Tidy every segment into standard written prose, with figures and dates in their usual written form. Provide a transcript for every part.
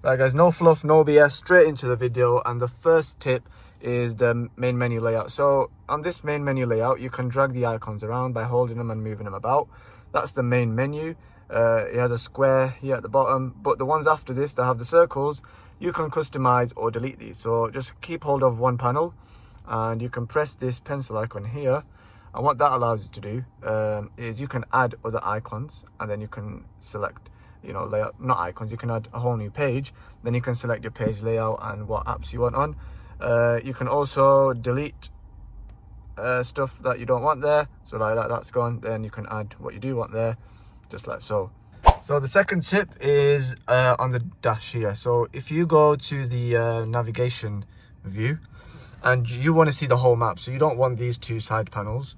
Right guys, no fluff, no BS, straight into the video. And the first tip is the main menu layout. So on this main menu layout, you can drag the icons around by holding them and moving them about. That's the main menu. It has a square here at the bottom, but the ones after this that have the circles, you can customize or delete these. So just keep hold of one panel and you can press this pencil icon here, and what that allows you to do is you can add other icons, and then you can select, you know, layout, not icons, you can add a whole new page. Then you can select your page layout and what apps you want on. You can also delete stuff that you don't want there, so like that's gone. Then you can add what you do want there, just like so. So the second tip is on the dash here. So if you go to the navigation view and you want to see the whole map, so you don't want these two side panels,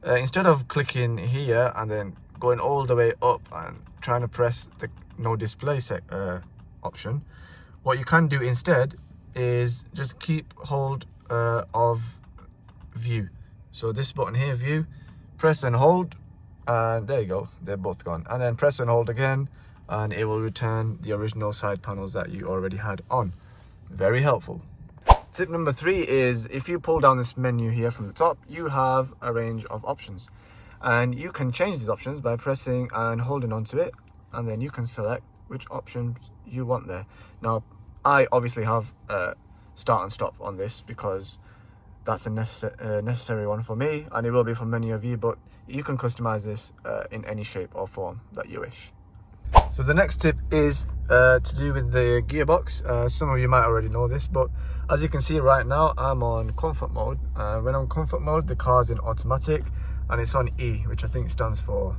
instead of clicking here and then going all the way up and trying to press the no display option, what you can do instead is just keep hold of view. So this button here, view, press and hold, and there you go, they're both gone. And then press and hold again and it will return the original side panels that you already had on. Very helpful. Tip number 3 is if you pull down this menu here from the top, you have a range of options, and you can change these options by pressing and holding onto it, and then you can select which options you want there. Now I obviously have start and stop on this because that's a necessary one for me, and it will be for many of you, but you can customize this in any shape or form that you wish. So the next tip is to do with the gearbox. Some of you might already know this, but as you can see right now, I'm on comfort mode. When I'm comfort mode, the car's in automatic and it's on E, which I think stands for,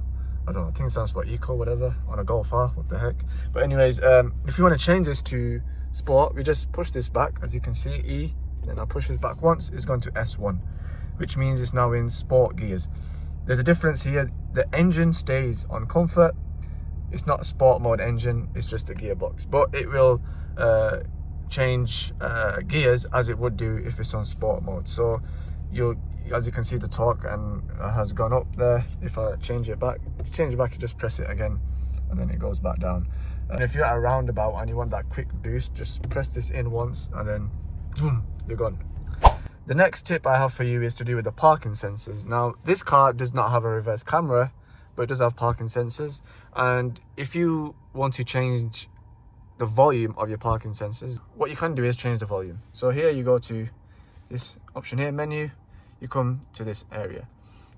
I don't know, I think it stands for eco, whatever, on a Golf R, what the heck. But anyways, if you want to change this to sport, we just push this back, as you can see, E, then I push this back once, it's gone to S1, which means it's now in sport gears. There's a difference here. The engine stays on comfort. It's not a sport mode engine, it's just a gearbox, but it will change gears as it would do if it's on sport mode. So as you can see, the torque has gone up there. If I change it back, you just press it again and then it goes back down. And if you're at a roundabout and you want that quick boost, just press this in once and then boom, you're gone. The next tip I have for you is to do with the parking sensors. Now this car does not have a reverse camera, but it does have parking sensors, and if you want to change the volume of your parking sensors, what you can do is change the volume. So here you go to this option here, menu, you come to this area.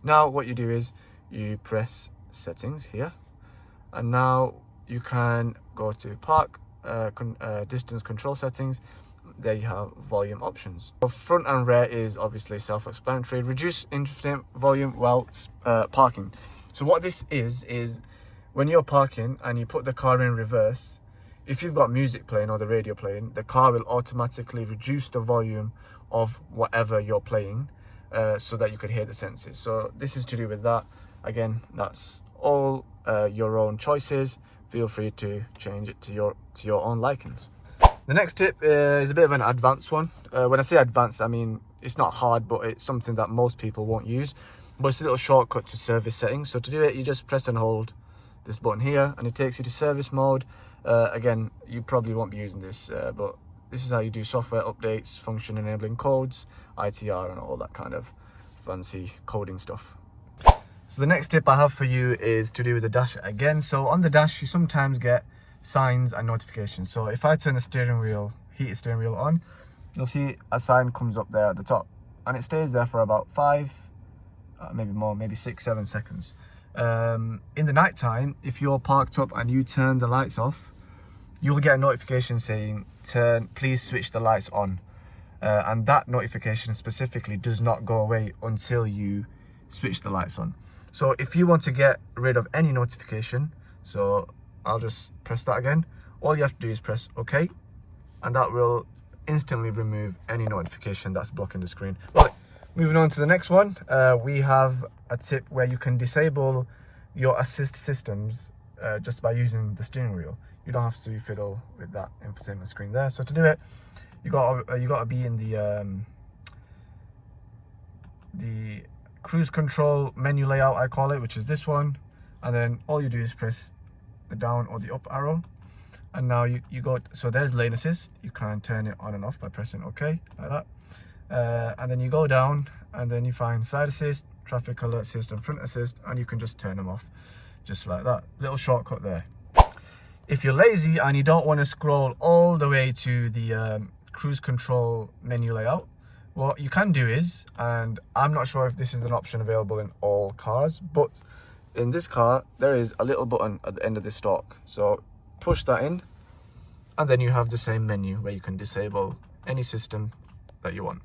Now what you do is you press settings here, and now you can go to park distance control settings. There you have volume options. So front and rear is obviously self-explanatory. Reduce infotainment volume while parking. So what this is when you're parking and you put the car in reverse, if you've got music playing or the radio playing, the car will automatically reduce the volume of whatever you're playing so that you could hear the sensors. So this is to do with that. Again, that's all your own choices. Feel free to change it to your own likings. The next tip is a bit of an advanced one. When I say advanced, I mean it's not hard, but it's something that most people won't use. But it's a little shortcut to service settings. So to do it, you just press and hold this button here and it takes you to service mode. Again, you probably won't be using this, but this is how you do software updates, function enabling codes, ITR, and all that kind of fancy coding stuff. So the next tip I have for you is to do with the dash again. So on the dash, you sometimes get signs and notifications. So if I turn the steering wheel, heated steering wheel on, you'll see a sign comes up there at the top, and it stays there for about 5, maybe more, maybe 6-7 seconds. In the night time, if you're parked up and you turn the lights off, you will get a notification saying please switch the lights on, and that notification specifically does not go away until you switch the lights on. So if you want to get rid of any notification, so I'll just press that again, all you have to do is press OK, and that will instantly remove any notification that's blocking the screen. Right, moving on to the next one, we have a tip where you can disable your assist systems just by using the steering wheel. You don't have to fiddle with that infotainment screen there. So to do it, you got to be in the cruise control menu layout, I call it, which is this one, and then all you do is press the down or the up arrow, And now you go, so there's lane assist. You can turn it on and off by pressing OK, like that. And then you go down and then you find side assist, traffic alert assist and front assist, and you can just turn them off just like that. Little shortcut there. If you're lazy and you don't want to scroll all the way to the cruise control menu layout, what you can do is, and I'm not sure if this is an option available in all cars, but in this car there is a little button at the end of the stalk. So push that in and then you have the same menu where you can disable any system that you want.